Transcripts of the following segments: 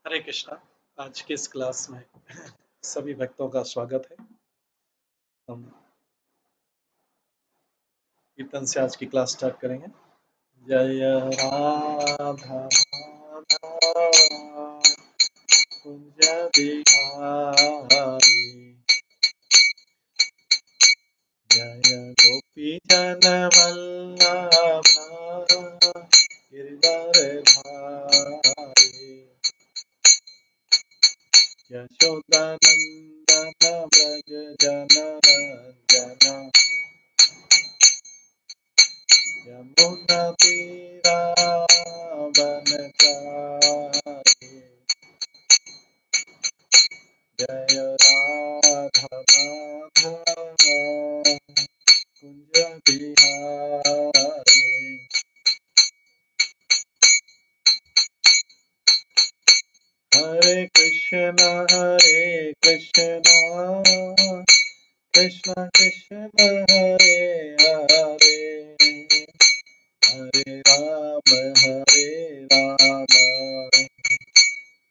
हरे कृष्णा। आज के इस क्लास में सभी भक्तों का स्वागत है। हम कीर्तन से आज की क्लास स्टार्ट करेंगे। जय राधा माधव कुंज बिहारी, जय गोपी जन वल्लभ गिरधरधारी, यशोदानंदन व्रज जन रंजन, यमुना तीरावनचारी, जय राधा माधव कुंज बिहारी। हरे कृष्ण कृष्ण कृष्ण हरे हरे, हरे राम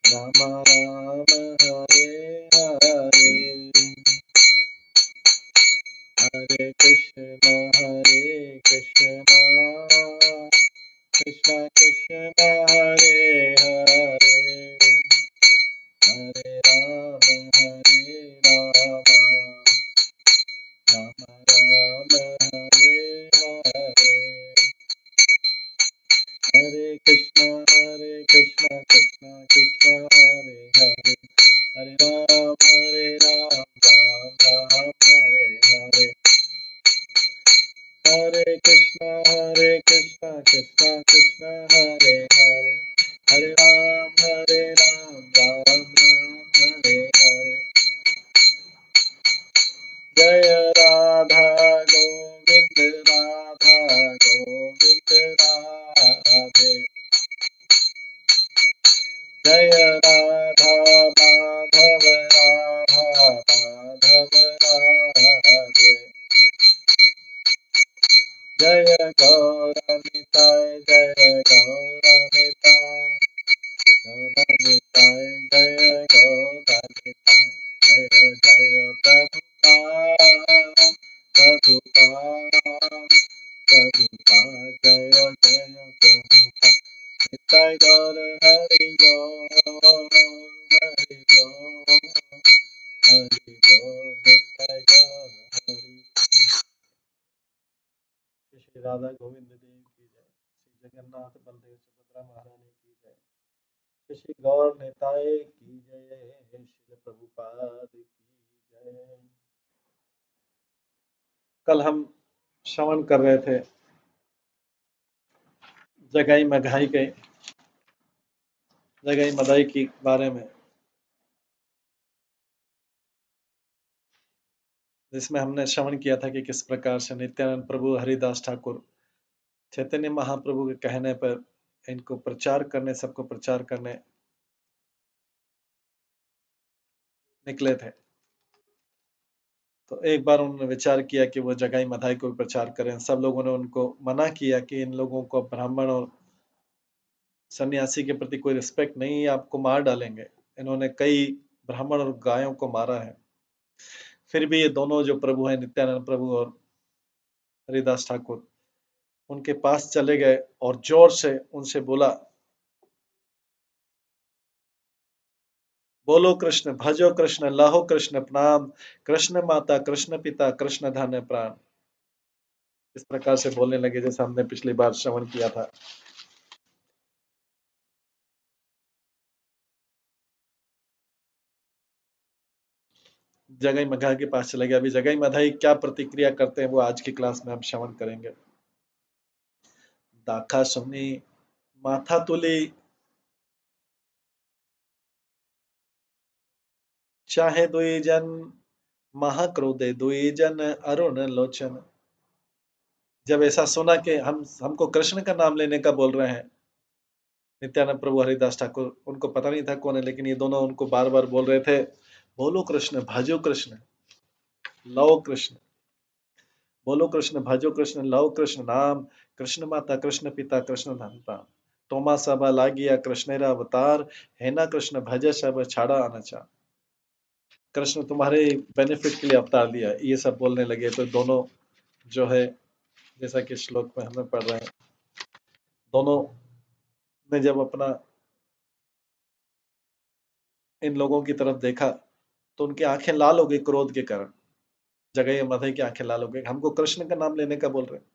राम राम हरे हरे, हरे कृष्ण कृष्ण कृष्ण हरे हरे, हरे राम राम राम हरे हरे, हरे कृष्ण कृष्ण कृष्ण हरे हरे, हरे राम राम हरे हरे, हरे कृष्ण कृष्ण कृष्ण हरे हरे, हरे राम राम हरे हरे, जय राधा गोविंद राधे, जय राधा माधव राधे, जय गौरनिताय जय गौरनिताय, गौरनिताय जय गौरनिताय, जय जय प्रभुपाद प्रभुपाद प्रभुपाद, जय जय प्रभुपाद, निताय गौर हरि बोल हरि बोल हरि बोल, निताय गौर हरि। श्री राधा गोविंद देव की जय, श्री जगन्नाथ बलदेव सुभद्रा महारानी की जय, श्री गौर निताय की जय, श्री प्रभुपाद की जय। कल हम श्रवण कर रहे थे जगाई मदाई के बारे में, जिसमें हमने श्रवण किया था कि किस प्रकार से नित्यानंद प्रभु हरिदास ठाकुर चैतन्य महाप्रभु के कहने पर इनको प्रचार करने, सबको प्रचार करने निकले थे। तो एक बार उन्होंने विचार किया कि वो जगाई मधाई को प्रचार करें। सब लोगों ने उनको मना किया कि इन लोगों को ब्राह्मण और सन्यासी के प्रति कोई रिस्पेक्ट नहीं है, आपको मार डालेंगे। इन्होंने कई ब्राह्मण और गायों को मारा है। फिर भी ये दोनों जो प्रभु हैं, नित्यानंद प्रभु और हरिदास ठाकुर, उनके पास चले गए और जोर से उनसे बोला, बोलो कृष्ण, भजो कृष्ण, लाहो कृष्ण प्रणाम, कृष्ण माता, कृष्ण पिता, कृष्ण धन प्राण। इस प्रकार से बोलने लगे जैसे हमने पिछली बार श्रवण किया था। जगाई मघा के पास चले गए। अभी जगाई मधाई क्या प्रतिक्रिया करते हैं वो आज की क्लास में हम श्रवण करेंगे। दाखा सुनी माथा तुली, चाहे दुई जन महाक्रोधे, दुई जन अरुण लोचन। जब ऐसा सुना कि हमको कृष्ण का नाम लेने का बोल रहे हैं नित्यानंद प्रभु हरिदास ठाकुर, उनको पता नहीं था कौन है, लेकिन ये दोनों उनको बार बार बोल रहे थे, बोलो कृष्ण, भजो कृष्ण, लो कृष्ण, बोलो कृष्ण, भजो कृष्ण, लो कृष्ण नाम, कृष्ण माता, कृष्ण पिता, कृष्ण धन प्राण। तोमा सब लागिया कृष्णेरा अवतार, है ना कृष्ण भज सब छाड़ा अनचा। कृष्ण तुम्हारे बेनिफिट के लिए अवतार दिया, ये सब बोलने लगे। तो दोनों जो है, जैसा कि श्लोक में हमें पढ़ रहे हैं, दोनों ने जब अपना इन लोगों की तरफ देखा तो उनकी आंखें लाल हो गई क्रोध के कारण। जगह मधई की आंखें लाल हो गई, हमको कृष्ण का नाम लेने का बोल रहे हैं।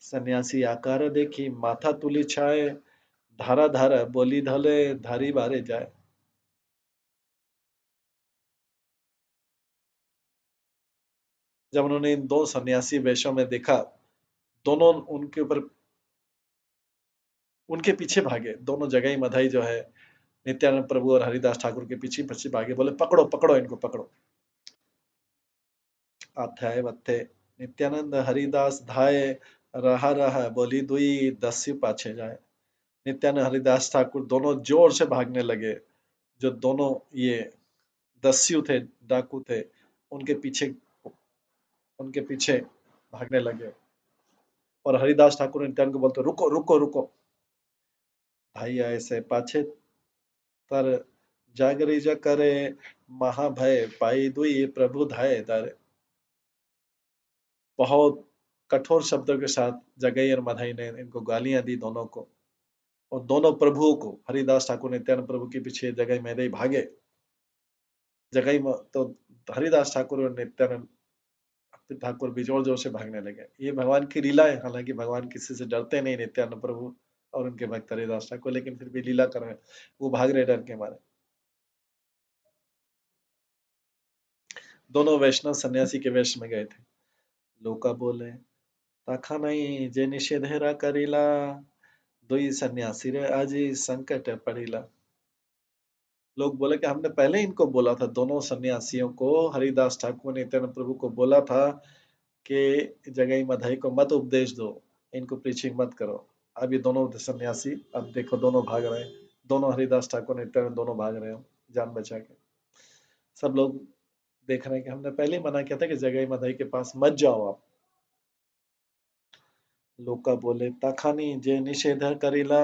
सन्यासी आकार देखी माथा तुली छाए, धारा धारा बोली धले धारी बारे जाए। जब उन्होंने इन दो सन्यासी वेशों में देखा, दोनों उनके ऊपर, उनके पीछे भागे। दोनों जगह ही मधाई जो है, नित्यानंद प्रभु और हरिदास ठाकुर के पीछे पीछे भागे, बोले पकड़ो पकड़ो इनको पकड़ो। अध्याय वत्थे नित्यानंद हरिदास धाये, रहा रहा बोली दुई दस्यु पाछे जाए। नित्यानंद हरिदास ठाकुर दोनों जोर से भागने लगे। जो दोनों ये दस्यु थे, डाकू थे, उनके पीछे उनके पीछे भागने लगे। और हरिदास ठाकुर नित्यानंद को बोलते रुको रुको रुको। भाई ऐसे पाछे तर जागरी जा करे, महाभय पाई दुई प्रभु धाये दर। बहुत कठोर शब्दों के साथ जगई और मधाई ने इनको गालियां दी दोनों को। और दोनों प्रभुओं को, हरिदास ठाकुर नित्यानंद प्रभु के पीछे जगई मधाई भागे। तो हरिदास ठाकुर और नित्यानंद ठाकुर भी जोर जोर से भागने लगे। ये भगवान की लीला है। हालांकि भगवान किसी से डरते नहीं, नित्यानंद प्रभु और उनके भक्त हरिदास ठाकुर, लेकिन फिर भी लीला कर रहे हैं, वो भाग रहे डर के मारे। दोनों वैष्णव सन्यासी के वेश में गए थे। लोका बोले ताखा नहीं जे निषेधेरा करीला, दुई सन्यासी रे आजी संकट पड़ीला। लोग बोले कि हमने पहले इनको बोला था, दोनों सन्यासियों को, हरिदास ठाकुर नित्यानंद प्रभु को बोला था कि जगई मधाई को मत उपदेश दो, इनको प्रीचिंग मत करो। अब ये दोनों सन्यासी, अब देखो दोनों भाग रहे हैं। दोनों हरिदास ठाकुर नित्यानंद दोनों भाग रहे हैं जान बचा के। सब लोग देख रहे हैं कि हमने पहले ही मना किया था कि जगई मधाई के पास मत जाओ आप। लोका बोले ताखानी जे निषेध करीला,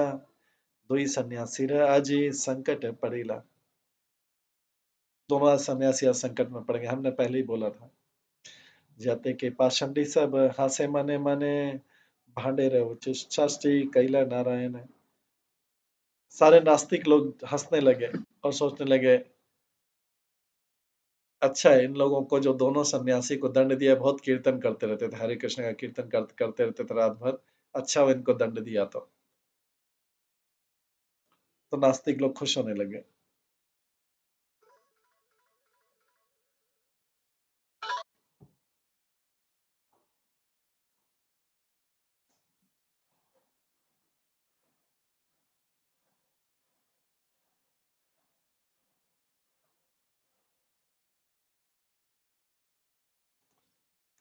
दुई सन्यासी रे आजी संकट पड़ीला। दोनों सन्यासी आज संकट में पड़ गए, हमने पहले ही बोला था। जाते के पाषंडी सब हासे मने मने, भांडे रहे उच्चाष्टी कैला नारायण। सारे नास्तिक लोग हंसने लगे और सोचने लगे, अच्छा है इन लोगों को, जो दोनों सन्यासी को दंड दिया। बहुत कीर्तन करते रहते थे, हरे कृष्ण का कीर्तन करते रहते थे रात भर। अच्छा हुआ इनको दंड दिया। तो नास्तिक लोग खुश होने लगे।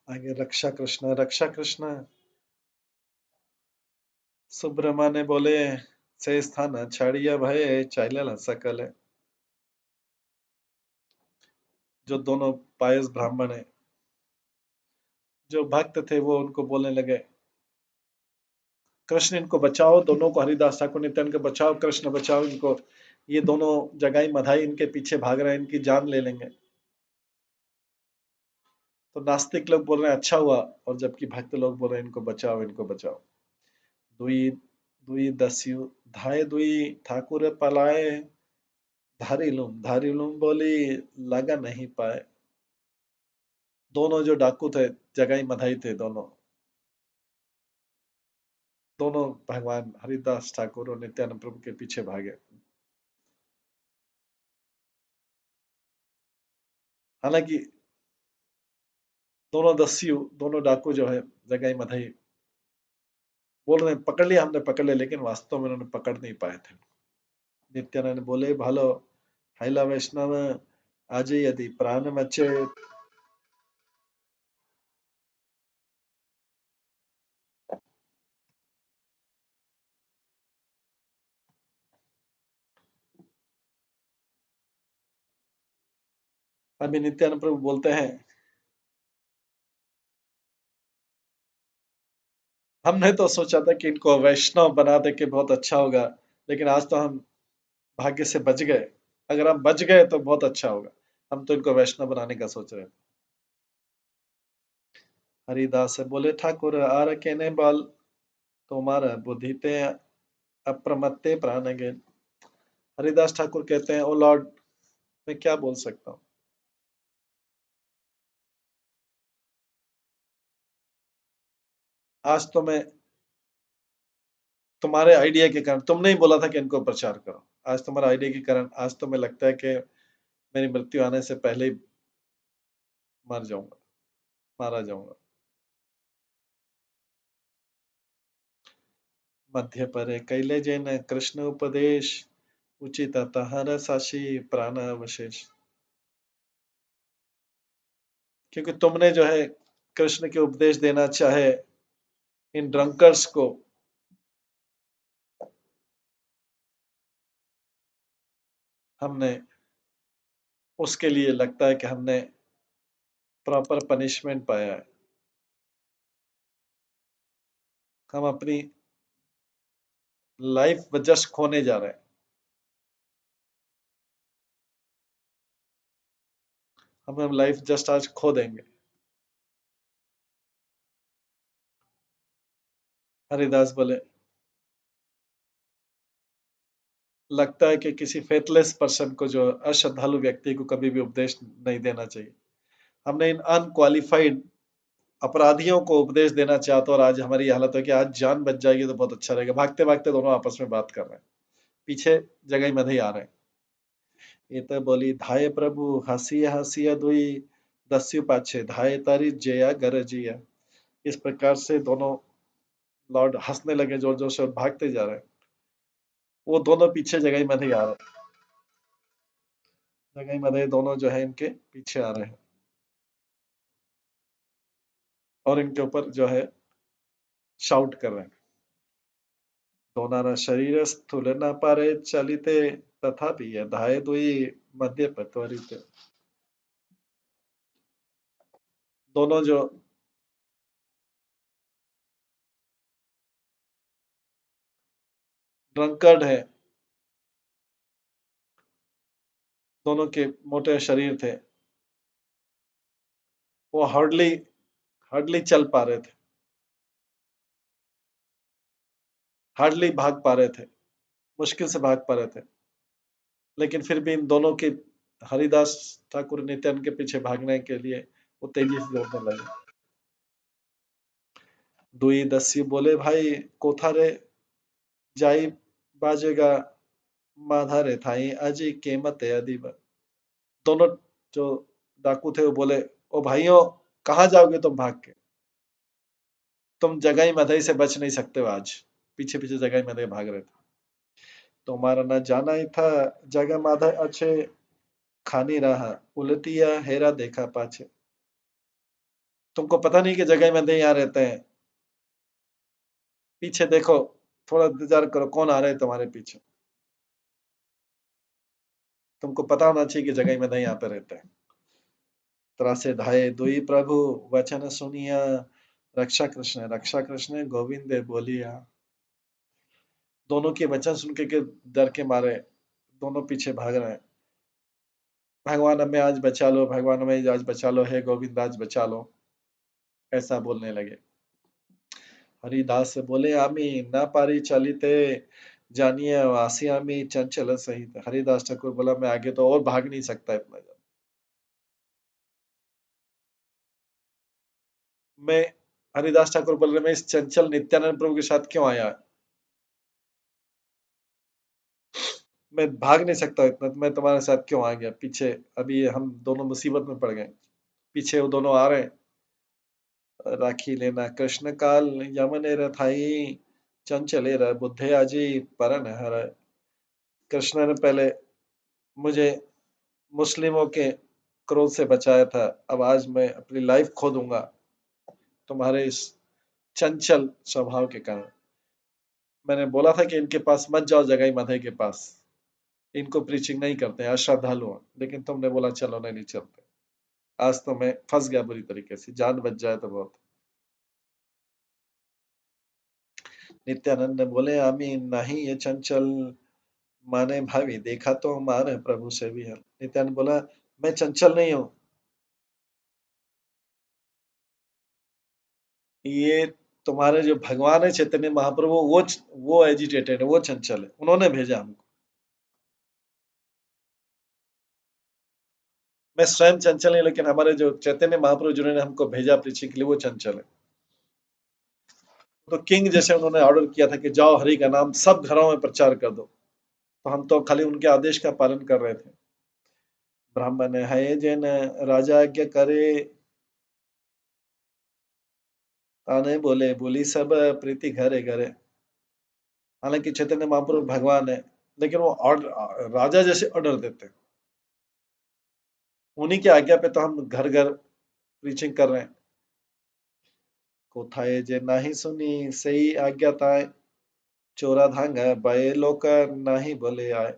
आगे रक्षा कृष्ण सुब्रमण्य बोले, से स्थान छाड़िया भय चाइल सकल। जो दोनों पायस ब्राह्मण है, जो भक्त थे, वो उनको बोलने लगे, कृष्ण इनको बचाओ, दोनों को, हरिदास ठाकुर नित्यानंद को बचाओ, कृष्ण बचाओ इनको। ये दोनों जगाई मधाई इनके पीछे भाग रहे हैं, इनकी जान ले लेंगे। तो नास्तिक लोग बोल रहे हैं अच्छा हुआ, और जबकि भक्त लोग बोल रहे हैं इनको बचाओ इनको बचाओ। दुई दुई दस्यु धाये दुई ठाकुर पलाए, धारी लूम बोली लगा नहीं पाए। दोनों जो डाकू थे, जगाई मधाई थे, दोनों दोनों भगवान हरिदास ठाकुर और नित्यानंद प्रभु के पीछे भागे। हालांकि दोनों दस्यु, दोनों डाकू जो है, जगाई मधाई, बोल रहे हैं पकड़ लिया हमने पकड़ लिया, लेकिन वास्तव में उन्होंने पकड़ नहीं पाए थे। नित्यानंद बोले भालो हैला वैष्णव, आज यदि प्राण बचे। अभी नित्यानंद प्रभु बोलते हैं, हमने तो सोचा था कि इनको वैष्णव बना दे के बहुत अच्छा होगा, लेकिन आज तो हम भाग्य से बच गए। अगर हम बच गए तो बहुत अच्छा होगा। हम तो इनको वैष्णव बनाने का सोच रहे थे। हरिदास से बोले, ठाकुर आर केने बाल, तुम्हारा बुद्धि ते अप्रमत्ते प्राण गए। हरिदास ठाकुर कहते हैं, ओ लॉर्ड, मैं क्या बोल सकता हूँ। आज तो मैं तुम्हारे आइडिया के कारण, तुमने ही बोला था कि इनको प्रचार करो, आज तुम्हारा आइडिया के कारण आज तो मैं लगता है कि मेरी मृत्यु आने से पहले ही मर जाऊंगा, मारा जाऊंगा। मध्य परे कैले जैन कृष्ण उपदेश, उचित तहर साशी प्राण अवशेष। क्योंकि तुमने जो है कृष्ण के उपदेश देना चाहे इन ड्रंकर्स को, हमने उसके लिए लगता है कि हमने प्रॉपर पनिशमेंट पाया है। हम अपनी लाइफ जस्ट खोने जा रहे हैं। हम लाइफ जस्ट आज खो देंगे। हरिदास बोले, लगता है कि किसी फेथलेस पर्सन को, जो अश्रद्धालु व्यक्ति को कभी भी उपदेश नहीं देना चाहिए। हमने इन अनक्वालिफाइड अपराधियों को उपदेश देना चाहते, और आज हमारी ये हालत है कि आज जान बच जाएगी तो बहुत अच्छा रहेगा। भागते भागते दोनों आपस में बात कर रहे हैं, पीछे जगह मधे ही आ रहे हैं। ये तो बोली, धाये प्रभु हंसिया हंसिया दुई, दस्यु पाछे धाये तारी जया गरजिया। इस प्रकार से दोनों लॉर्ड हंसने लगे जोर जोर से और भागते जा रहे हैं। वो दोनों पीछे जगह मधे ही आ रहे हैं। जगह मधे दोनों जो है इनके पीछे आ रहे हैं और इनके ऊपर जो है शाउट कर रहे हैं। दोनारा शरीर स्थूल न पारे चलिते, तथापि धाये दुई मध्य पत्वरित। दोनों जो ड्रंकर्ड है, दोनों के मोटे शरीर थे, वो हार्डली हार्डली चल पा रहे थे, हार्डली भाग पा रहे थे, मुश्किल से भाग पा रहे थे। लेकिन फिर भी इन दोनों के, हरिदास ठाकुर नित्यानंद के पीछे भागने के लिए वो तेजी से दौड़ने लगे। दुई दस्यु बोले, भाई कोथा रे जाई बाजेगा, माधा रे थाई अजी कीमत है अदीब। दोनों जो डाकू थे वो बोले, ओ भाइयों, कहाँ जाओगे तुम भाग के? तुम जगाई मधई से बच नहीं सकते हो आज। पीछे पीछे जगाई मधई भाग रहे थे। तुम्हारा न जाना ही था, जगह माधा अच्छे, खानी रहा उलटिया हेरा देखा पाछे। तुमको पता नहीं कि जगह मधई यहाँ रहते हैं, पीछे देखो, थोड़ा इंतजार करो, कौन आ रहे हैं तुम्हारे पीछे। तुमको पता होना चाहिए कि जगह मधई यहाँ पे रहते हैं। त्रासे धाये दुई प्रभु, वचन सुनिया, रक्षा कृष्ण गोविंद बोलिया। दोनों के वचन सुन के डर के मारे दोनों पीछे भाग रहे हैं। भगवान हमें आज बचा लो, भगवान हमें आज बचा लो, हे गोविंद आज बचा लो, ऐसा बोलने लगे। हरिदास बोले, आमी ना पारी चलिते, जानिए वासी आमी चंचल सहित। हरिदास ठाकुर बोला, मैं आगे तो और भाग नहीं सकता इतना ज्यादा। मैं, हरिदास ठाकुर बोल रहे, मैं इस चंचल नित्यानंद प्रभु के साथ क्यों आया? मैं भाग नहीं सकता इतना, तो मैं तुम्हारे साथ क्यों आ गया पीछे? अभी हम दोनों मुसीबत में पड़ गए। पीछे वो दोनों आ रहे हैं। राखी लेना कृष्ण काल, यमन रथाई चंचले रह बुद्धे आजी परन हर। कृष्ण ने पहले मुझे मुस्लिमों के क्रोध से बचाया था, अब आज मैं अपनी लाइफ खो दूंगा तुम्हारे इस चंचल स्वभाव के कारण। मैंने बोला था कि इनके पास मत जाओ, जगाई मधे के पास, इनको प्रीचिंग नहीं करते हैं, अश्रद्धालु हैं। लेकिन तुमने बोला चलो, नहीं चलते। आज तो मैं फंस गया बुरी तरीके से, जान बच जाए तो बहुत। नित्यानंद बोले आमी नहीं ये चंचल माने भावी, देखा तो हमारे प्रभु से भी है। नित्यानंद बोला मैं चंचल नहीं हूँ, ये तुम्हारे जो भगवान है चैतन्य महाप्रभु वो एजिटेटेड है, वो चंचल है, उन्होंने भेजा हमको। मैं स्वयं चंचल नहीं, लेकिन हमारे जो चैतन्य महाप्रभु जिन्होंने हमको भेजा पृथ्वी के लिए वो चंचल है। तो किंग जैसे उन्होंने ऑर्डर किया था कि जाओ हरि का नाम सब घरों में प्रचार कर दो, तो हम तो खाली उनके आदेश का पालन कर रहे थे। ब्राह्मण है जैन राजा आज्ञा करे, ताने बोले बोली सब प्रीति घरे घरे। हालांकि चैतन्य महाप्रभु भगवान है, लेकिन वो ऑर्डर राजा जैसे ऑर्डर देते हैं, उन्हीं की आज्ञा पे तो हम घर घर प्रीचिंग कर रहे हैं। कोथाए जे नाही सुनी सही आज्ञा ताए, चोरा धांग बाए लोक नाही बोले आए।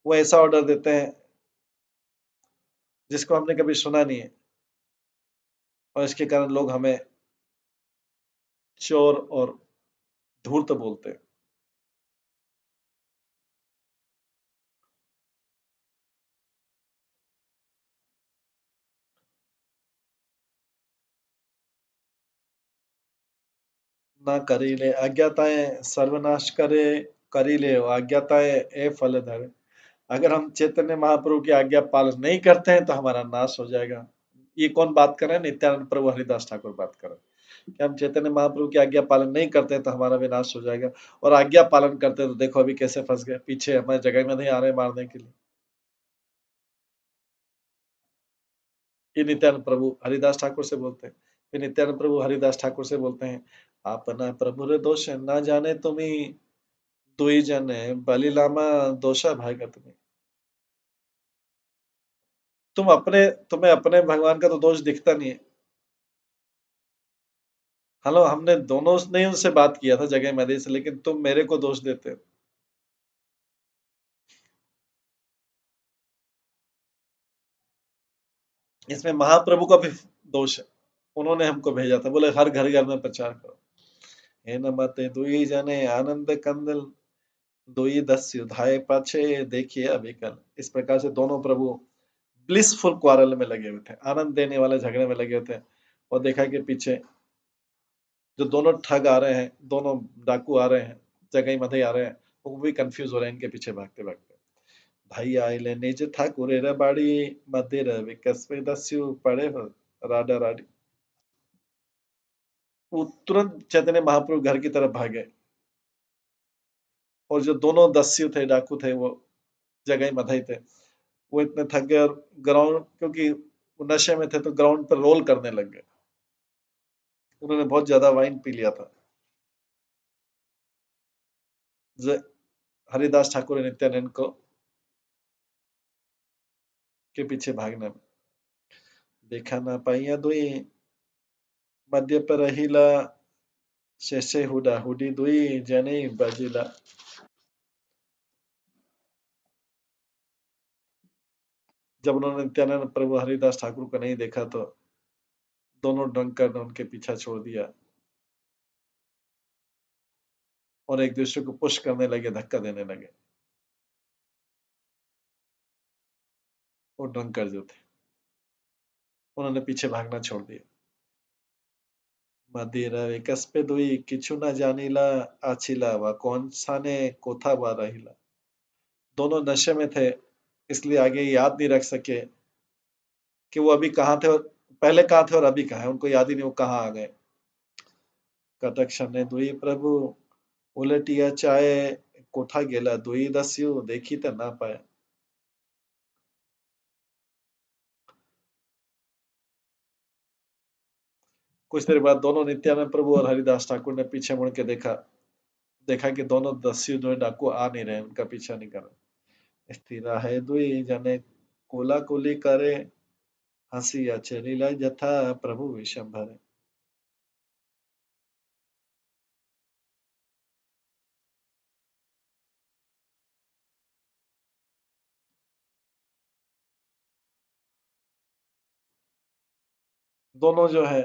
वो ऐसा ऑर्डर देते हैं जिसको हमने कभी सुना नहीं है, और इसके कारण लोग हमें चोर और धूर्त बोलते हैं। ना करीले आज्ञाताएं सर्वनाश करे, करीले आज्ञाताएं ए फल धरे। अगर हम चैतन्य महाप्रभु की आज्ञा पालन नहीं करते हैं तो हमारा नाश हो जाएगा। ये कौन बात कर रहे हैं? नित्यानंद प्रभु हरिदास ठाकुर बात कर रहे हैं कि हम चैतन्य महाप्रभु की आज्ञा पालन नहीं करते हैं तो हमारा विनाश हो जाएगा। और आज्ञा पालन करते हैं तो देखो अभी कैसे फंस गए, पीछे हमारे जगह में नहीं आ रहे मारने के लिए। ये नित्यानंद प्रभु हरिदास ठाकुर से बोलते हैं। फिर नित्यानंद प्रभु हरिदास ठाकुर से बोलते हैं, अपना प्रभु रे दोष ना जाने तुम्हें, दुई जन बलि लामा दोषा भागा तुम्हें। तुम्हें अपने भगवान का तो दोष दिखता नहीं है। हेलो, हमने दोनों ने उनसे बात किया था जगह मदे से, लेकिन तुम मेरे को दोष देते हो। इसमें महाप्रभु का भी दोष है। उन्होंने हमको भेजा था, बोले हर घर घर में प्रचार करो। हे न मते दुई जने आनंद कंदल, दुई दस्यु धाये पाछे देखिए अभिकल। इस प्रकार से दोनों प्रभु ब्लिसफुल क्वारल में लगे हुए थे, आनंद देने वाले झगड़े में लगे हुए थे। और देखा कि पीछे जो दोनों ठग आ रहे हैं, दोनों डाकू आ रहे हैं, जगह मधे आ रहे हैं, वो भी कंफ्यूज हो रहे हैं इनके पीछे भागते भागते। भाई आइले निज ठाकुरे रे बाड़ी, मदिर विकस में दस्यु पड़े हो राडा राडी। वो तुरंत चैतन्य महाप्रभु घर की तरफ भागे, और जो दोनों दस्यु थे, डाकू थे, वो जगह मधाई थे, वो इतने थक गए और ग्राउंड, क्योंकि वो नशे में थे तो ग्राउंड पर रोल करने लग गए। उन्होंने बहुत ज्यादा वाइन पी लिया था। हरिदास ठाकुर और नित्यानंद को के पीछे भागने में देखा ना पाइया दुई, मध्य पर रहीला शेषे हुडा हुडी दुई जने बजिला। जब उन्होंने नित्यानंद प्रभु हरिदास ठाकुर को नहीं देखा तो दोनों ड्रंकर ने उनके पीछा छोड़ दिया और एक दूसरे को पुश करने लगे, धक्का देने लगे। वो ड्रंकर जो थे, उन्होंने पीछे भागना छोड़ दिया। मदिरा विकस पे दुई किछु न जानिला, आछिला व कौन साने कोथा बा रहिला। दोनों नशे में थे, इसलिए आगे याद नहीं रख सके कि वो अभी कहाँ थे और पहले कहाँ थे और अभी कहाँ है, उनको याद ही नहीं वो कहाँ आ गए। कटक शने दुई प्रभु उलटिया चाहे, कोठा गेला दुई दस्यु देखी त ना पाए। कुछ देर बाद दोनों नित्यानंद प्रभु और हरिदास ठाकुर ने पीछे मुड़ के देखा, देखा कि दोनों दस्यु जो है डाकू आ नहीं रहे, उनका पीछा नहीं कर रहे। स्थिरा है दुई जने कोला कोली करे, हंसी चलीला जथा प्रभु विषम भरे। दोनों जो है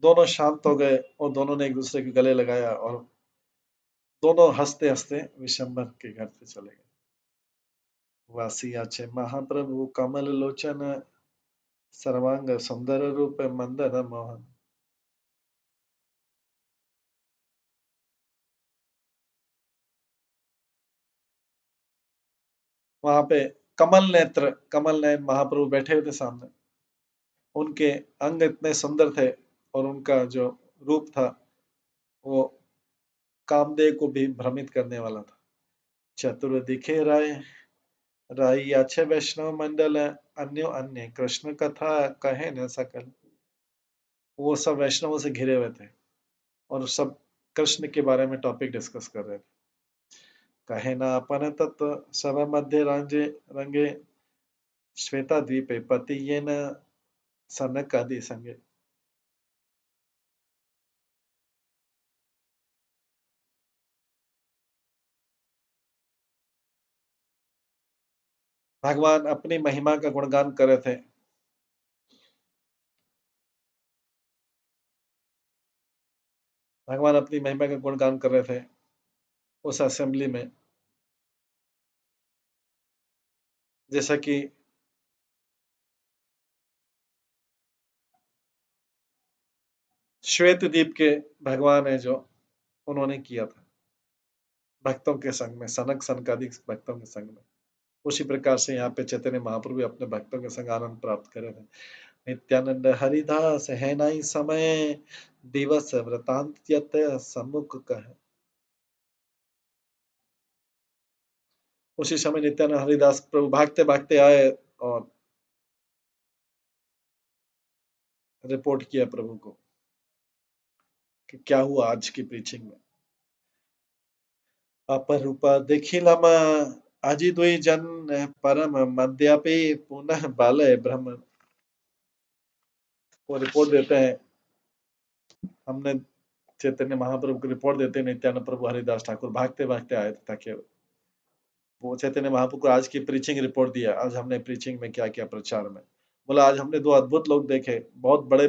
दोनों शांत हो गए और दोनों ने एक दूसरे के गले लगाया और दोनों हंसते हंसते विशंबर के घर पे चले गए। वासिया छे महाप्रभु कमल लोचन, सर्वांग सुंदर रूप मंदर मोहन। वहां पे कमल नयन महाप्रभु बैठे हुए थे सामने। उनके अंग इतने सुंदर थे और उनका जो रूप था वो कामदेव को भी भ्रमित करने वाला था। चतुर दिखे राय, राई अच्छे वैष्णव मंडल, अन्यो अन्य कृष्ण कथा कहे न सकल। वो सब वैष्णवों से घिरे हुए थे और सब कृष्ण के बारे में टॉपिक डिस्कस कर रहे थे। कहे ना अपन तत्व सब मध्य रंगे रंगे, श्वेता द्वीपे पति ये न सनक आदि संगे। भगवान अपनी महिमा का गुणगान कर रहे थे। भगवान अपनी महिमा का गुणगान कर रहे थे उस असेंबली में, जैसा कि श्वेत द्वीप के भगवान है जो उन्होंने किया था भक्तों के संग में, सनक सनकादिक भक्तों के संग में। उसी प्रकार से यहाँ पे चैतन्य महाप्रभु भी अपने भक्तों के संग आनंद प्राप्त करे थे। नित्यानंद हरिदास है नहीं समय, दिवस वृतांत यत सम्मुख कह। उसी समय नित्यानंद हरिदास प्रभु भागते भागते आए और रिपोर्ट किया प्रभु को कि क्या हुआ आज की प्रीचिंग में। अपरूपा देखिलम अजि दुई जन, परम मद्यापि पुनः बालय ब्रह्म। वो रिपोर्ट देते हैं, हमने चैतन्य महाप्रभु को रिपोर्ट देते हैं, नित्यानंद प्रभु हरिदास ठाकुर भागते भागते आए थे ताकि वो चैतन्य महाप्रभु को आज की प्रीचिंग रिपोर्ट दिया। आज हमने प्रीचिंग में क्या किया, प्रचार में। बोला आज हमने दो अद्भुत लोग देखे, बहुत बड़े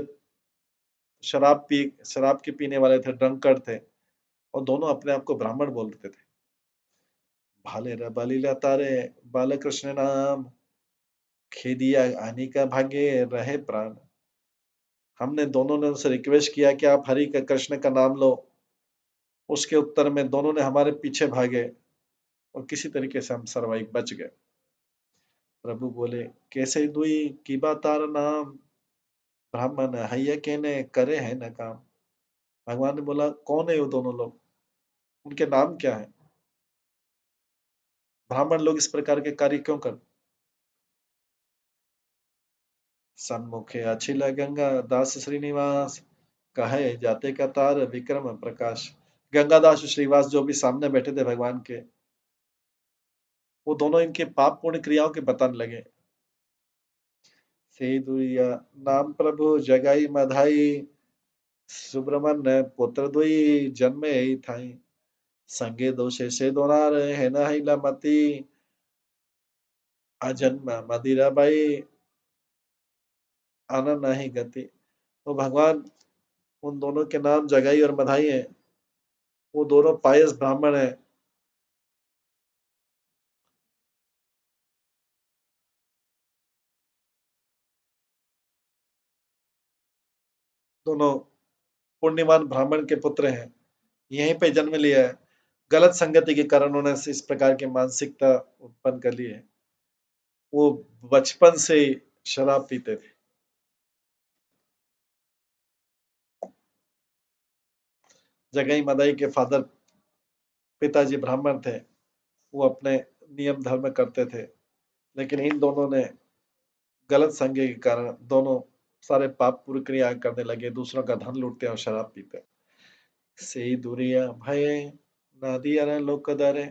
शराब के पीने वाले थे, ड्रंकर्ड थे, और दोनों अपने आप को ब्राह्मण बोलते थे। भाले रे बलिला तारे बालकृष्ण नाम, खेदिया आनी का भागे रहे प्राण। हमने दोनों ने उनसे रिक्वेस्ट किया कि आप हरि का कृष्ण का नाम लो। उसके उत्तर में दोनों ने हमारे पीछे भागे और किसी तरीके से हम सरवाइव बच गए। प्रभु बोले कैसे दुई की तार नाम, ब्राह्मण हैया के ने करे है न काम। भगवान ने बोला कौन है वो दोनों लोग, उनके नाम क्या है। ब्राह्मण लोग इस प्रकार के कार्य क्यों कर। सन्मुखे अछिला गंगा दास श्रीनिवास, कहे जाते का तार विक्रम प्रकाश। गंगादास श्रीवास जो भी सामने बैठे थे भगवान के, वो दोनों इनके पाप पुण्य क्रियाओं के बताने लगे। से दुरिया नाम प्रभु जगाई मधाई, सुब्रमण्य पुत्र दुई जन्मे ही थाई। संगे दोषे से दोनार है ना ही लमती, अजन्म मदिरा बाई आनंद नहीं गति। तो भगवान उन दोनों के नाम जगाई और मधाई है। वो दोनों पायस ब्राह्मण है। दोनों पुण्यवान ब्राह्मण के पुत्र हैं, यहीं पे जन्म लिया है। गलत संगति के कारण उन्होंने इस प्रकार की मानसिकता उत्पन्न कर ली है। वो बचपन से ही शराब पीते थे। जगई मदाई के फादर, पिताजी ब्राह्मण थे। वो अपने नियम धर्म करते थे, लेकिन इन दोनों ने गलत संग के कारण दोनों सारे पाप पूरी क्रिया करने लगे, दूसरों का धन लूटते और शराब पीते। से दूरिया भय नदिया लोक दरे,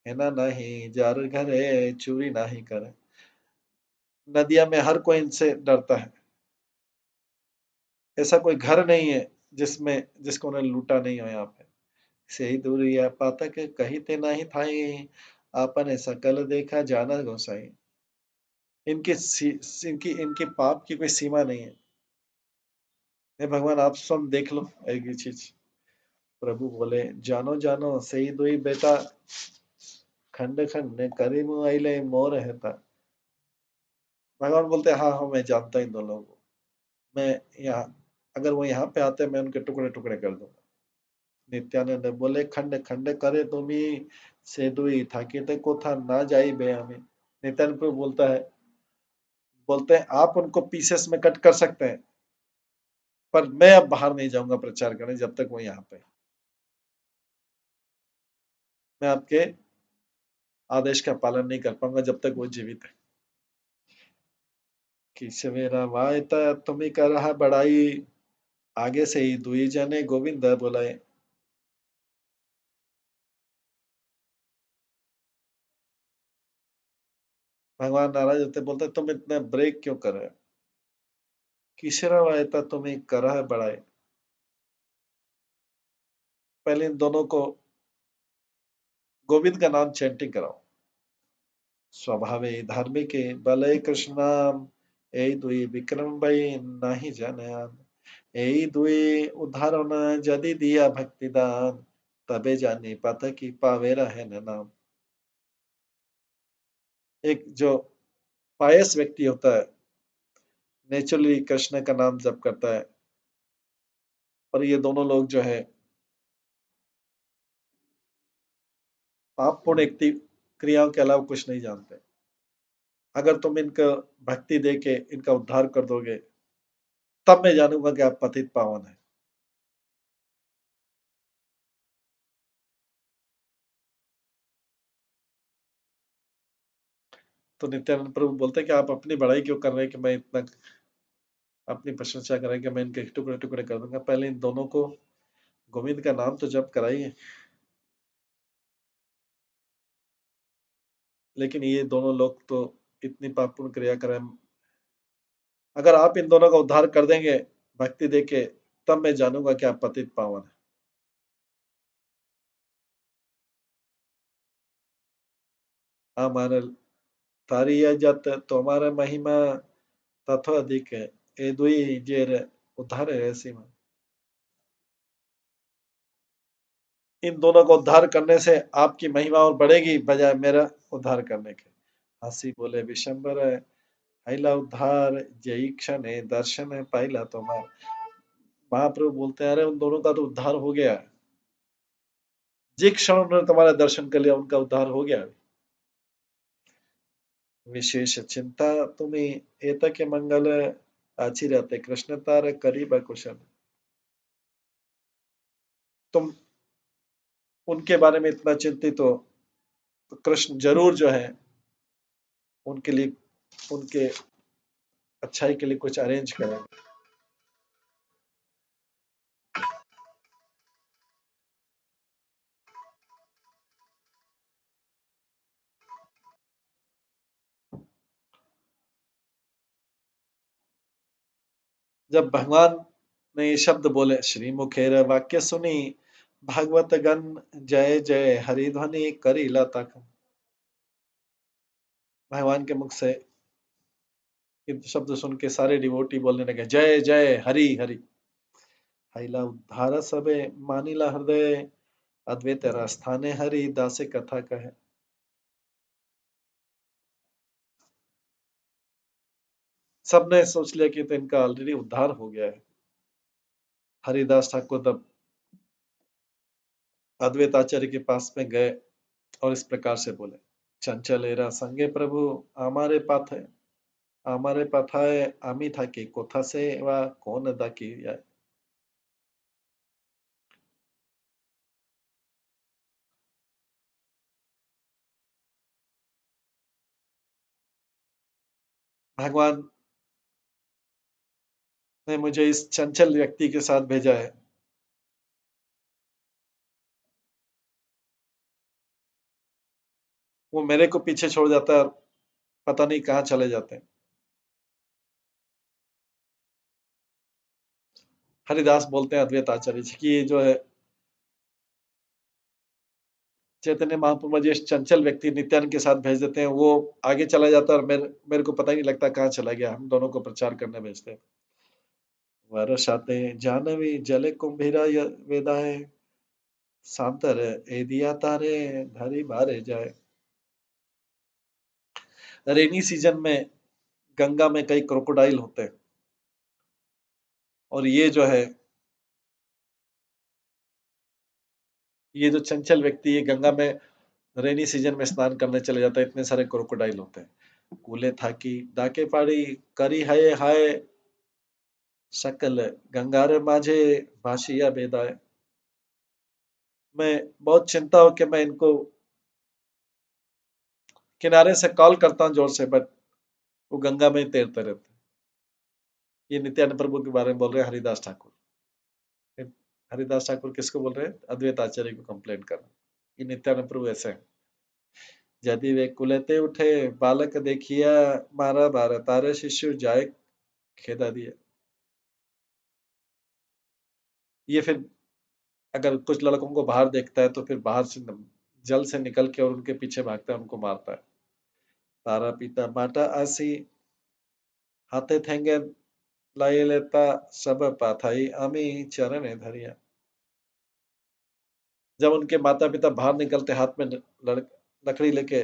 है ना नहीं जार घरे चोरी नहीं करे। नदिया में हर कोई इनसे डरता है। ऐसा कोई घर नहीं है जिसको उन्हें लूटा नहीं हो यहाँ पे। से दूरिया पातक कहिते नहीं थाई, आपने सकल देखा जाना गोसाई। इनके इनकी इनकी पाप की कोई सीमा नहीं है। हे भगवान आप स्वयं देख लो एक ही चीज। प्रभु बोले जानो जानो सही दुई बेटा, खंड खंड करी मुआइले मोर हेता। भगवान बोलते हाँ हाँ मैं जानता इन दोनों को। मैं यहाँ, अगर वो यहाँ पे आते मैं उनके टुकड़े टुकड़े कर दूंगा। नित्यानंद बोले खंड खंड करे तुमी, से दुई थाकीते कोथा ना जाई बे हमें। नित्यानंद प्रभु बोलते हैं आप उनको पीसेस में कट कर सकते हैं, पर मैं अब बाहर नहीं जाऊंगा प्रचार करने जब तक वो यहाँ पे। मैं आपके आदेश का पालन नहीं कर पाऊंगा जब तक वो जीवित है। कि सवेरा वायता तुम्ही कर रहा बड़ाई, आगे से ही दुई जने गोविंद बुलाए। भगवान नाराज होते बोलते तुम इतना ब्रेक क्यों कर रहे हो। किसरा वायता तुम्ही कर रहा बड़ाई। पहले इन दोनों को गोविंद का नाम चैंटिंग कराओ। स्वभावे धार्मिक बलय कृष्ण नाम, ए दुई विक्रम भाई नहीं जाने आन। এই দুই উদাহরণ যদি দিয়া भक्ति दान, तबे जानी पथ की पावे रहे न नाम। एक जो पायस व्यक्ति होता है नेचुरली कृष्ण का नाम जप करता है, और ये दोनों लोग जो है पाप पुण्य क्रियाओं के अलावा कुछ नहीं जानते। अगर तुम इनका भक्ति दे के इनका उद्धार कर दोगे, तब मैं जानूंगा कि आप पतित पावन है। तो नित्यानंद प्रभु बोलते हैं कि आप अपनी बड़ाई क्यों कर रहे हैं कि मैं इतना अपनी प्रशंसा करें कि मैं इनके टुकड़े टुकड़े कर दूंगा। पहले इन दोनों को गोविंद का नाम तो जप कराइए। लेकिन ये दोनों लोग तो इतनी पापपूर्ण क्रिया करें। अगर आप इन दोनों का उद्धार कर देंगे भक्ति देके, तब मैं जानूंगा कि आप पतित पावन है। हमारे तारी यह जत तुम्हारा महिमा तत्व अधिक है, ए दुई जेर उद्धार है सीमा। इन दोनों को उद्धार करने से आपकी महिमा और बढ़ेगी बजाय मेरा उद्धार करने के। हंसी बोले विशंबर है, पहला उद्धार जय क्षण है दर्शन है पहला तुम्हारा। महाप्रभु बोलते हैं अरे उन दोनों का तो उद्धार हो गया है, जिस क्षण उन्होंने तुम्हारा दर्शन कर लिया उनका उद्धार हो गया। विशेष चिंता तुम्हें एतके मंगल, आचिरते कृष्ण तार करीब कुशल। तुम उनके बारे में इतना चिंतित हो, तो कृष्ण जरूर जो है उनके लिए, उनके अच्छाई के लिए कुछ अरेंज करेंगे। जब भगवान ने ये शब्द बोले श्री मुखेर वाक्य सुनी, भागवत गण जय जय हरिध्वनि करी लता। भगवान के मुख से ये शब्द सुन के सारे डिवोटी बोलने लगे जय जय हरि हरि। हैला उद्धार सबे मानिला हृदय, अद्वैत स्थाने हरि दासे कथा कहे। सबने सोच लिया कि तो इनका ऑलरेडी उद्धार हो गया है। हरिदास ठाकुर तब अद्वैत आचार्य के पास में गए और इस प्रकार से बोले चंचल एरा संगे प्रभु हमारे पाथ है, हमारे पाथाए आमी था कि कोथा से वा कौन अदा की जाए। भगवान ने मुझे इस चंचल व्यक्ति के साथ भेजा है। वो मेरे को पीछे छोड़ जाता है और पता नहीं कहाँ चले जाते हैं। हरिदास बोलते हैं अद्वैत आचार्य जी की ये जो है चैतन्य महाप्रभु मुझे इस चंचल व्यक्ति नित्यानंद के साथ भेज देते हैं, वो आगे चला जाता है और मेरे को पता ही नहीं लगता कहाँ चला गया। हम दोनों को प्रचार करने भेजते हैं। वर्षाते जानवी जल कुंभीरा वेदाए सांतर एदिया तारे धरी बारे जाए। रेनी सीजन में गंगा में कई क्रोकोडाइल होते हैं और ये जो चंचल व्यक्ति है गंगा में रेनी सीजन में स्नान करने चले जाता है, इतने सारे क्रोकोडाइल होते हैं। कूले था कि डाके पाड़ी करी हाय हाय शकल गंगारे माझे भाषिया बेदाए। मैं बहुत चिंता हो कि मैं इनको किनारे से कॉल करता हूँ जोर से, बट वो गंगा में ही तैरते रहते हैं। ये नित्यानंद प्रभु के बारे में बोल रहे हैं हरिदास ठाकुर। हरिदास ठाकुर किसको बोल रहे हैं? अद्वैत आचार्य को कंप्लेंट कर रहे हैं। ये नित्यानंद प्रभु ऐसे हैं। यदि वे कुलते उठे बालक देखिया मारा बार तारे शिशु जाए खेदा दिया। ये फिर अगर कुछ लड़कों को बाहर देखता है तो फिर बाहर से जल से निकल के और उनके पीछे भागता है, उनको मारता है। तारा पिता बाटा आसी हाथे थेंगे लाई लेता सब पाथाई आमी चरण धरिया। जब उनके माता पिता बाहर निकलते हाथ में लकड़ी लेके,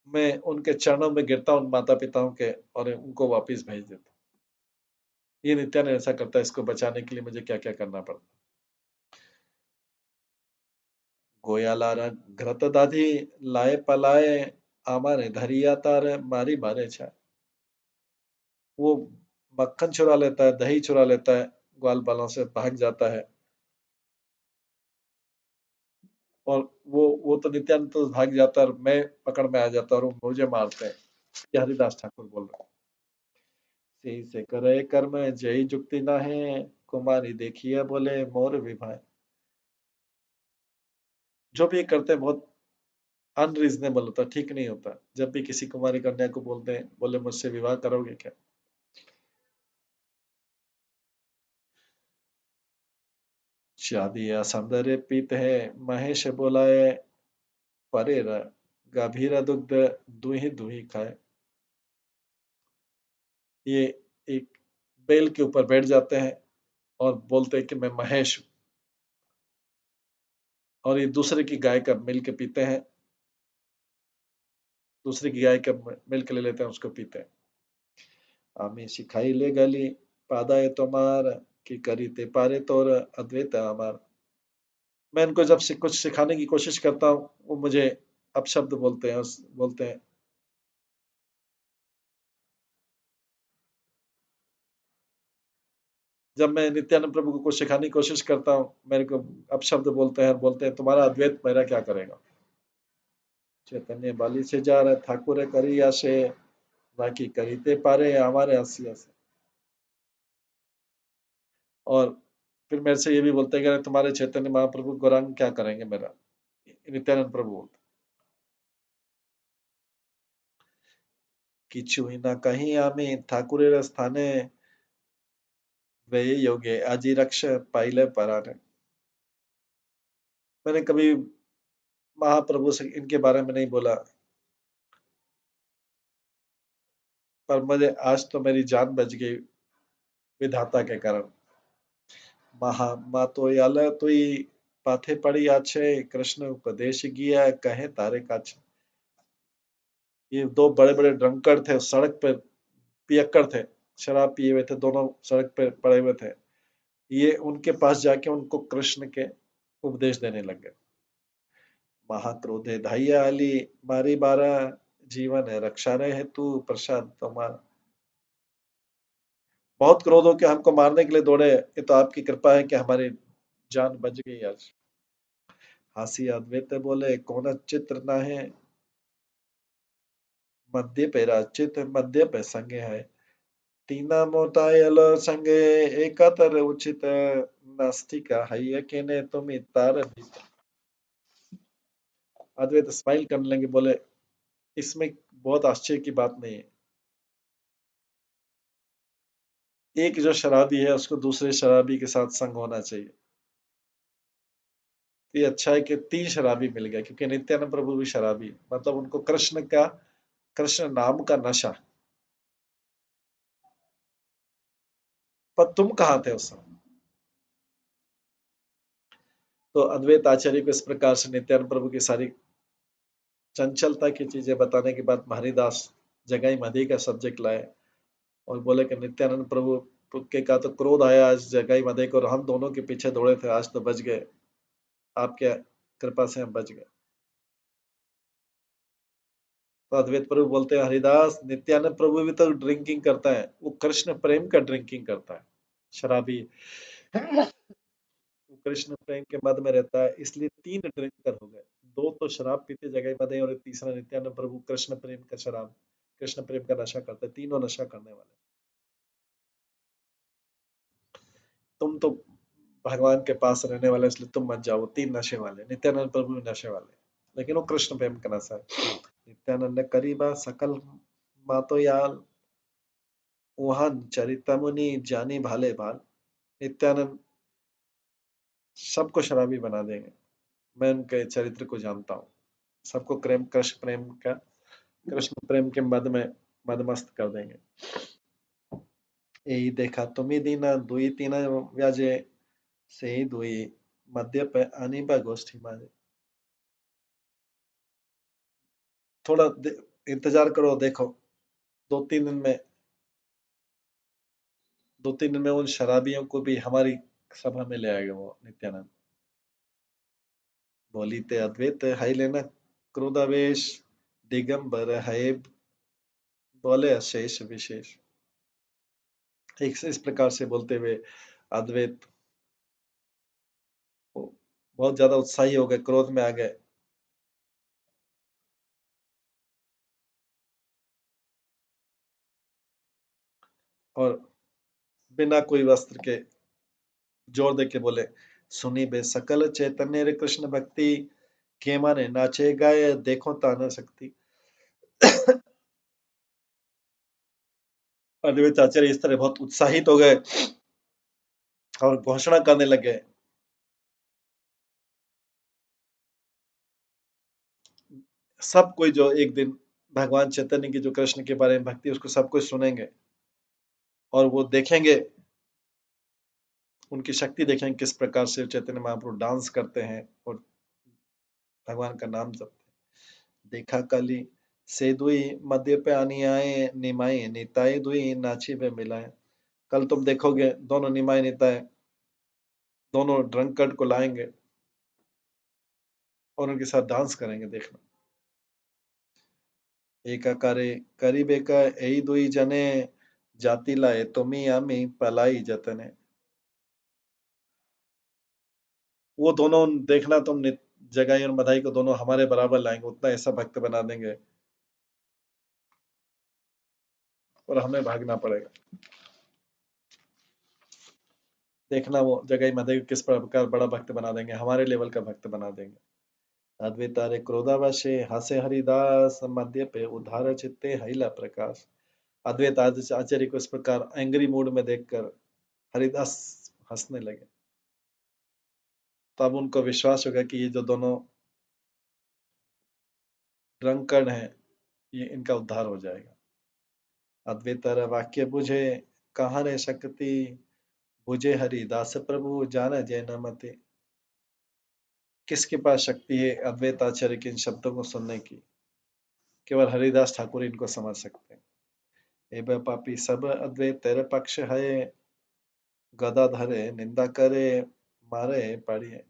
मैं उनके चरणों में गिरता हूँ, उन माता पिताओं के, और उनको वापस भेज देता हूँ। ये नित्यानंद ऐसा करता है। इसको बचाने के लिए मुझे क्या क्या करना पड़ता है। गोया लारा घृत दाधी लाए पलाए आमारे धरिया तार मारी मारे छाए। वो मक्खन चुरा लेता है, दही चुरा लेता है, ग्वाल बालों से भाग जाता है। और वो तो नित्यानंद तो भाग जाता है और मैं पकड़ में आ जाता है और वो मुझे मारते हैं। ये हरिदास ठाकुर बोल रहे हैं। सी से करे कर्म जय जुक्ति ना है कुमारी देखिए बोले मोर विभाए। जो भी ये करते हैं बहुत अनरीजनेबल होता है, ठीक नहीं होता। जब भी किसी कुमारी कन्या को बोलते हैं, बोले मुझसे विवाह करोगे क्या? शादी या सौंदर्य पीत है महेश बोलाए परे गभीरा दुग्ध दुही दुही खाए। ये एक बैल के ऊपर बैठ जाते हैं और बोलते हैं कि मैं महेश हूँ, और ये दूसरे की गाय का मिल्क पीते हैं। दूसरे की गाय का मिल्क ले लेते हैं, उसको पीते हैं। आमी सिखाई ले गली पादाए तोमार कि करी ते पारे तोर अद्वैत अमार। मैं इनको जब से कुछ सिखाने की कोशिश करता हूँ, वो मुझे अपशब्द बोलते हैं, बोलते हैं। जब मैं नित्यानंद प्रभु को कुछ सिखाने की कोशिश करता हूँ, मेरे को अपशब्द बोलते हैं, बोलते हैं तुम्हारा अद्वैत मेरा क्या करेगा। चैतन्य बाली से जा रहे ठाकुर करिया से बाकी करीते पारे हमारे हसिया से। और फिर मेरे से ये भी बोलते हैं कि अरे तुम्हारे चैतन्य महाप्रभु गौरांग क्या करेंगे मेरा। नित्यानंद प्रभु बोलते किच्छु ही ना कहीं आमी ठाकुरेर स्थाने वे योगे आजी रक्ष पाइले पराने। मैंने कभी महाप्रभु से इनके बारे में नहीं बोला, पर मुझे आज तो मेरी जान बच गई विधाता के कारण। महा मातो याल तुई पाथे पड़ी आछे कृष्ण उपदेश किया कहे तारे काछे। ये दो बड़े बड़े ड्रंकर्ड थे, सड़क पे पियक्कड़ थे, शराब पिए हुए थे, दोनों सड़क पे पड़े हुए थे। ये उनके पास जाके उनको कृष्ण के उपदेश देने लग गए। महाक्रोधे धाइया अली मारी बारा जीवन है रक्षा रहे तू प्रसाद तुम्हारा। बहुत क्रोध होकर हमको मारने के लिए दौड़े, ये तो आपकी कृपा है कि हमारी जान बच गई आज। हासी अद्वैत बोले कौन चित्र ना है मध्य पे चित मध्य पे संगे है तीना मोटायल संगे एकातर उचित नास्तिका है केने तुम तार भी। अद्वैत स्माइल करने लगे, बोले इसमें बहुत आश्चर्य की बात नहीं है। एक जो शराबी है उसको दूसरे शराबी के साथ संग होना चाहिए। ये अच्छा है कि 3 शराबी मिल गए, क्योंकि नित्यानंद प्रभु भी शराबी, मतलब उनको कृष्ण नाम का नशा। पर तुम कहाँ थे उस समय? तो अद्वैत आचार्य को इस प्रकार से नित्यानंद प्रभु की सारी चंचलता की चीजें बताने के बाद हरिदास जगाई मधी का सब्जेक्ट लाए और बोले कि नित्यानंद प्रभु के का तो क्रोध आया आज जगाई मधे को, और हम दोनों के पीछे दौड़े थे, आज तो बच गए, आपके कृपा से हम बच गए। तो अद्वैत प्रभु बोलते हैं, हरिदास नित्यानंद प्रभु भी तो ड्रिंकिंग करता है, वो कृष्ण प्रेम का ड्रिंकिंग करता है, शराबी। वो कृष्ण प्रेम के मद में रहता है, इसलिए तीन ड्रिंकर हो गए। दो तो शराब पीते जगह मदे, और तीसरा नित्यानंद प्रभु कृष्ण प्रेम का शराब, कृष्ण प्रेम का नशा करते, तीनों नशा करने वाले। तुम तो भगवान के पास रहने वाले, इसलिए तुम मत जाओ, तीन नशे वाले, नित्यानंद प्रभु भी नशे वाले, लेकिन वो कृष्ण प्रेम का नशा है। नित्यानंद करीबा सकल मातो याल, वहां चरितमुनि जानी भाले भाल। नित्यानंद सबको शराबी बना देंगे, मैं उनके चरित्र को जानता हूँ, सबको प्रेम, कृष्ण प्रेम का, कृष्ण प्रेम के मद में मदमस्त कर देंगे। यही देखा तुम्ही दीना दुई तीना व्याजे, से ही दुई मध्य पे अनिबा गोष्ठी माजे। थोड़ा इंतजार करो, देखो, दो तीन दिन में, दो तीन दिन में उन शराबियों को भी हमारी सभा में ले आएगा वो नित्यानंद। बोली ते अद्वैत हाई लेना क्रोधावेश, दिगंबर है बोले अशेष विशेष। एक इस प्रकार से बोलते हुए अद्वैत बहुत ज्यादा उत्साही हो गए, क्रोध में आ गए, और बिना कोई वस्त्र के जोर दे के बोले, सुनी बे सकल चैतन्य रे कृष्ण भक्ति, के माने नाचे गाए देखो ताना शक्ति। अद्वैत आचार्य इस तरह बहुत उत्साहित हो गए और घोषणा करने लगे, सब कोई जो एक दिन भगवान चैतन्य की जो कृष्ण के बारे में भक्ति उसको सब कुछ सुनेंगे, और वो देखेंगे, उनकी शक्ति देखेंगे, किस प्रकार से चैतन्य महाप्रभु डांस करते हैं और भगवान का नाम जपते हैं। देखा कली से दुई मध्य पे आनी आए निमाए निताए दुई नाची पे मिलाए। कल तुम देखोगे दोनों निमाए निताए दोनों ड्रंकर्ड को लाएंगे और उनके साथ डांस करेंगे, देखना। एकाकारे करीबे का यही दुई जने, जाति लाए तुम्ही आमी पलाई जतने। वो दोनों देखना तुम, जगाई और मधाई को दोनों हमारे बराबर लाएंगे, उतना ऐसा भक्त बना देंगे और हमें भागना पड़ेगा। देखना वो जगाई मधाई को किस प्रकार बड़ा भक्त बना देंगे, हमारे लेवल का भक्त बना देंगे। अद्वैतारे क्रोधावशे हसे हरिदास, मध्य पे उधार चित्ते हैला प्रकाश। अद्वैत आचार्य को इस प्रकार एंग्री मूड में देखकर हरिदास हंसने लगे। तब उनको विश्वास होगा कि ये जो दोनों ड्रंकर्ड हैं, ये इनका उद्धार हो जाएगा। अद्वैतर वाक्य बुझे कहाँ रे शक्ति, बुझे हरिदास प्रभु जान जय न मते। किसके पास शक्ति है अद्वैत आचार्य के इन शब्दों को सुनने की? केवल हरिदास ठाकुर इनको समझ सकते हैं। ए बे पापी सब अद्वैत तेरे पक्ष है, गदा धरे निंदा करे मारे पड़िए।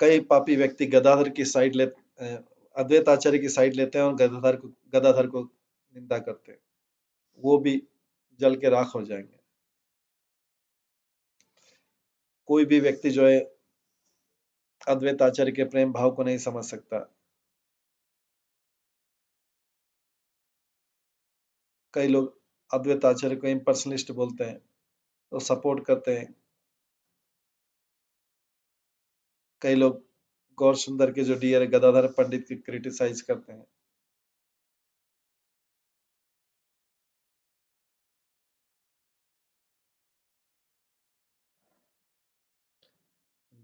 कई पापी व्यक्ति गदाधर की साइड ले, अद्वैत आचार्य की साइड लेते हैं और गदाधर को निंदा करते हैं, वो भी जल के राख हो जाएंगे। कोई भी व्यक्ति जो है अद्वैत आचार्य के प्रेम भाव को नहीं समझ सकता। कई लोग अद्वैत आचार्य को इम्पर्सनलिस्ट बोलते हैं, तो सपोर्ट करते हैं। कई लोग गौर सुंदर के जो डियर गदाधर पंडित की क्रिटिसाइज करते हैं।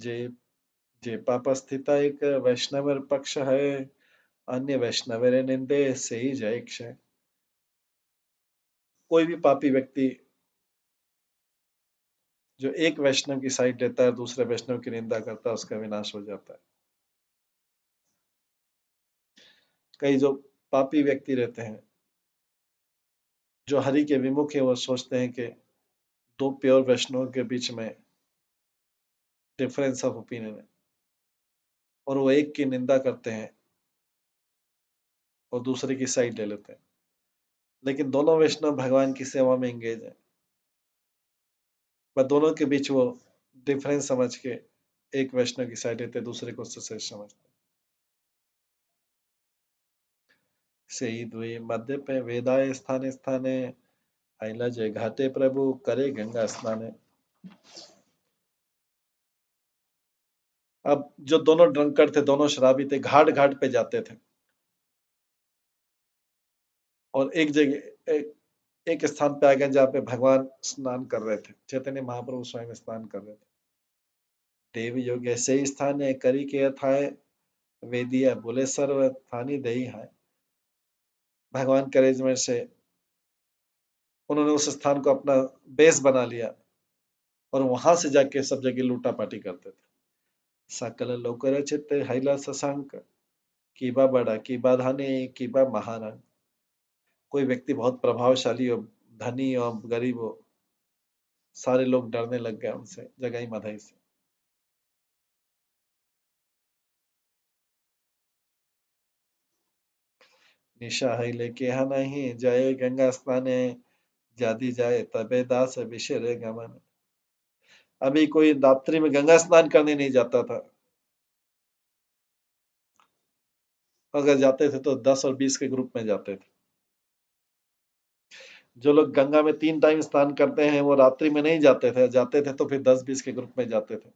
जे जे पाप स्थिता एक वैष्णव पक्ष है, अन्य वैष्णव निंदे से ही जय क्षय। कोई भी पापी व्यक्ति जो एक वैष्णव की साइड लेता है, दूसरे वैष्णव की निंदा करता है, उसका विनाश हो जाता है। कई जो पापी व्यक्ति रहते हैं, जो हरि के विमुख है, वो सोचते हैं कि दो प्योर वैष्णव के बीच में डिफरेंस ऑफ ओपिनियन है, और वो एक की निंदा करते हैं और दूसरे की साइड ले लेते हैं। लेकिन दोनों वैष्णव भगवान की सेवा में एंगेज हैं, पर दोनों के बीच वो डिफरेंस समझ के एक वैष्णव की साइड लेते, दूसरे को उससे श्रेष्ठ समझते। सेई द्वे मध्य पे वेदाय स्थाने स्थाने, आइला जय घाटे प्रभु करे गंगा स्नाने। अब जो दोनों ड्रंकर थे, दोनों शराबी थे, घाट घाट पे जाते थे, और एक जगह एक स्थान पे आ गए जहाँ पे भगवान स्नान कर रहे थे, चैतन्य महाप्रभु स्वयं स्नान कर रहे थे। देव योग ऐसे ही स्थान है करी के अथाए, वेदिया बोले सर्व थानी दही है। भगवान के अरेंजमेंट से उन्होंने उस स्थान को अपना बेस बना लिया, और वहां से जाके सब जगह लूटा पाटी करते थे। सकल लोक रचित हैला शशांक, कीबा बड़ा कीबा धाने कीबा महान। कोई व्यक्ति बहुत प्रभावशाली हो, धनी हो, गरीब हो, सारे लोग डरने लग गए उनसे, जगाई मधाई से। निशा है लेके हा नहीं जाए गंगा स्नाने, जादी जाए तबे दास विषय गमन। अभी कोई रात्रि में गंगा स्नान करने नहीं जाता था, अगर जाते थे तो 10 और 20 के ग्रुप में जाते थे। जो लोग गंगा में 3 टाइम स्नान करते हैं, वो रात्रि में नहीं जाते थे, जाते थे तो फिर 10-20 के ग्रुप में जाते थे,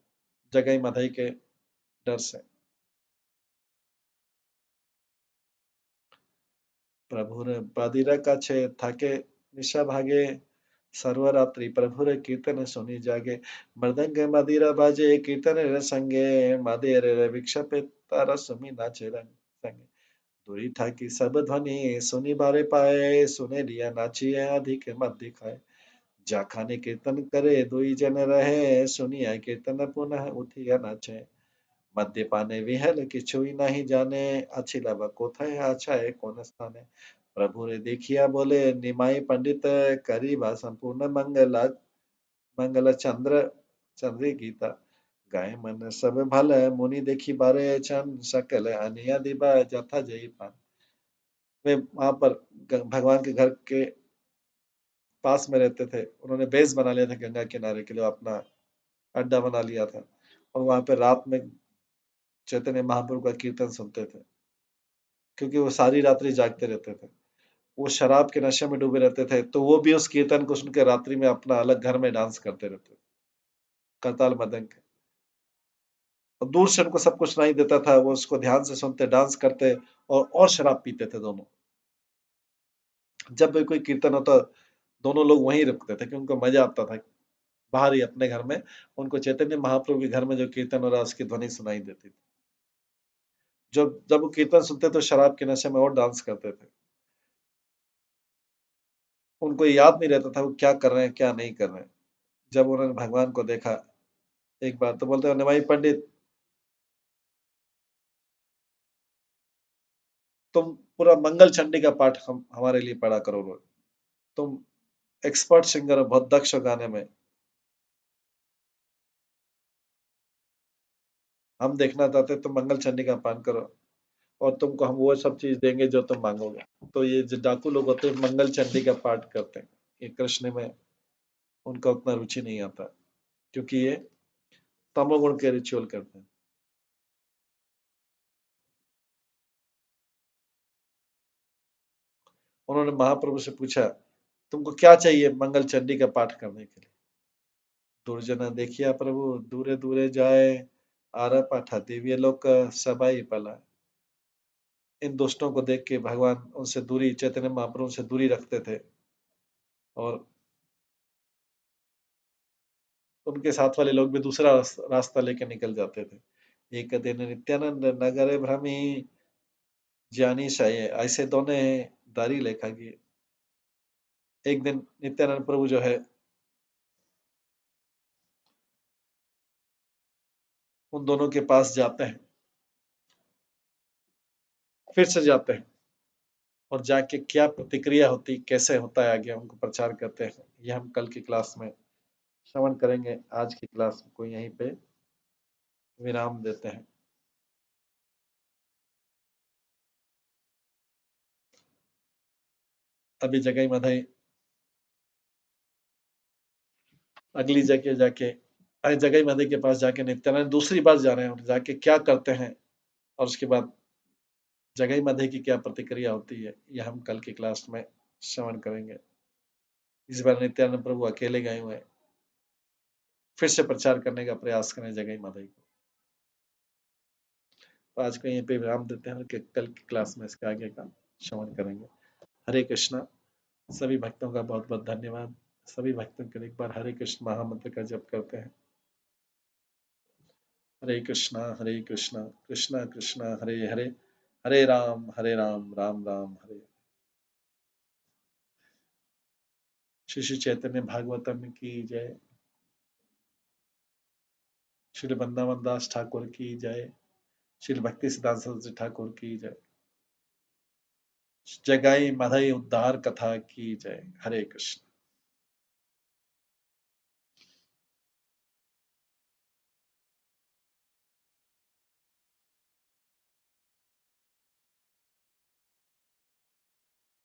जगाई मधाई के डर से। प्रभुर बदिरा काछे थाके निशा भागे, सर्वरात्रि प्रभुर कीर्तन सुनी जागे। मृदंग मदिरा बाजे कीर्तन रे संगे, मदेर रे भिक्षा पे तारा सुमी नाचे रंग संगे। दूरी ठाकी सब ध्वनि सुनी बारे पाए, सुने लिया नाचिए अधिक मत दिखाए। जाखाने कीर्तन करे दुई जन रहे, सुनिया कीर्तन पुनः उठिया नाचे। मद्यपाने विहल किछुई नहीं जाने, अछिला कोथय अच्छा है कौन स्थाने। प्रभु ने देखिया बोले निमाई पंडित, करीबा संपूर्ण मंगल चंद्र चंद्री गीता। गाय मन सब भल मुनि देखी बारे चन, सकल अनिया दिबा जथा जई पान। वे वहां पर भगवान के घर के पास में रहते थे, उन्होंने बेस बना लिया था गंगा किनारे के लिए, अपना अड्डा बना लिया था, और वहां पे रात में चैतन्य महाप्रभु का कीर्तन सुनते थे, क्योंकि वो सारी रात्रि जागते रहते थे। वो शराब के नशे में डूबे रहते थे, तो वो भी उस कीर्तन को सुनकर रात्रि में अपना अलग घर में डांस करते रहते थे, करताल मदंग के। और दूर से उनको सब कुछ सुनाई देता था, वो उसको ध्यान से सुनते, डांस करते, और शराब पीते थे दोनों। जब भी कोई कीर्तन होता, दोनों लोग वहीं रुकते थे, क्योंकि उनको मजा आता था। बाहर ही अपने घर में उनको चैतन्य महाप्रभु के घर में जो कीर्तन हो रहा है उसकी ध्वनि सुनाई देती थी। जब जब वो कीर्तन सुनते तो शराब के नशे में और डांस करते थे। उनको याद नहीं रहता था वो क्या कर रहे हैं, क्या नहीं कर रहे हैं। जब उन्होंने भगवान को देखा एक बार, तो बोलते हैं निमाई पंडित, तुम पूरा मंगल चंडी का पाठ हम हमारे लिए पढ़ा करो रोज। तुम एक्सपर्ट सिंगर हो, बहुत दक्ष हो गाने में, हम देखना चाहते हैं, तुम मंगल चंडी का पाठ करो, और तुमको हम वो सब चीज देंगे जो तुम मांगोगे। तो ये जो डाकू लोग होते हैं मंगल चंडी का पाठ करते हैं, ये कृष्ण में उनका उतना रुचि नहीं आता, क्योंकि ये तमोगुण के रिचुअल करते हैं। उन्होंने महाप्रभु से पूछा तुमको क्या चाहिए मंगल चंडी का पाठ करने के लिए। दुर्जना देखिया प्रभु दूरे दूरे जाए, आरा पाठा दिव्य लोक सबाई पला। इन दुष्टों को देख के भगवान उनसे दूरी, चैतन्य महाप्रभु से दूरी रखते थे, और उनके साथ वाले लोग भी दूसरा रास्ता लेके निकल जाते थे। एक दिन नित्यानंद नगर भ्रमी, ज्ञानी शाये ऐसे दोनों दारी लेखा की। एक दिन नित्यानंद प्रभु जो है उन दोनों के पास जाते हैं, फिर से जाते हैं, और जाके क्या प्रतिक्रिया होती, कैसे होता है आगे उनको प्रचार करते हैं, ये हम कल की क्लास में श्रवण करेंगे। आज की क्लास को यहीं पे विराम देते हैं। अभी जगह मधाई अगली जगह जाके जगह मधाई के पास जाके नित्यानंद दूसरी बार जा रहे हैं, और जाके क्या करते हैं और उसके बाद जगह मधाई की क्या प्रतिक्रिया होती है, ये हम कल की क्लास में श्रवण करेंगे। इस बार नित्यानंद प्रभु अकेले गए हुए हैं, फिर से प्रचार करने का प्रयास करें जगह मधाई को। तो आज को यहीं पे विराम देते हैं कि कल की क्लास में इसके आगे का श्रवण करेंगे। हरे कृष्णा। सभी भक्तों का बहुत बहुत धन्यवाद। सभी भक्तों के लिए एक बार हरे कृष्ण महामंत्र का जप करते हैं। हरे कृष्णा कृष्णा कृष्णा हरे हरे, हरे राम राम राम हरे। श्री श्री चैतन्य भागवतम की जय। श्री वृंदावन दास ठाकुर की जय। श्री भक्ति सिद्धांत सरस्वती ठाकुर की जय। जगाई मधई उद्धार कथा की जय। हरे कृष्ण।